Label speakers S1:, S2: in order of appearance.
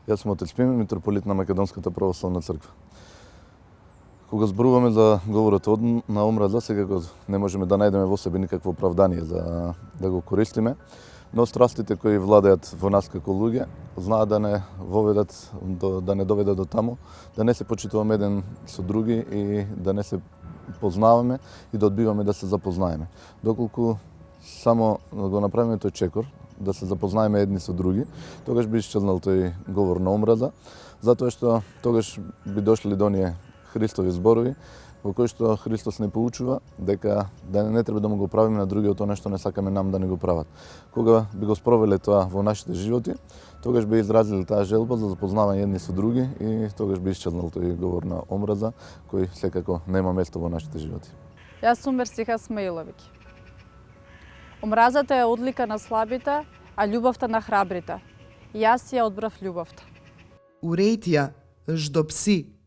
S1: Јас сум отец Пиме, митрополит на Македонската православна црква. Кога зборуваме за говорот на омраза, секако не можеме да најдеме во себе никакво оправдание за да го користиме, но страстите кои владеат во нас како луѓе знаат да не доведат до таму, да не се почитуваме еден со други и да не се познаваме и да одбиваме да се запознаеме. Доколку само го направиме тој чекор, да се запознаеме едни со други, тогаш би исчезнал тој говор на омраза, затоа што тогаш би дошле до оние Христови зборови, во кои што Христос не поучува дека да не треба да му го правиме на другиот тоа што не сакаме нам да не го прават. Кога би го спровеле тоа во нашите животи, тогаш би изразили таа желба за запознавање едни со други и тогаш би исчезнал тој говор на омраза, кој секако нема место во нашите животи.
S2: Јас сум Мерсиха Смаиловиќ. Омразата е одлика на слабите, а љубовта на храбрите. Јас ја одбрав љубовта.
S3: Урејтија, ждопси.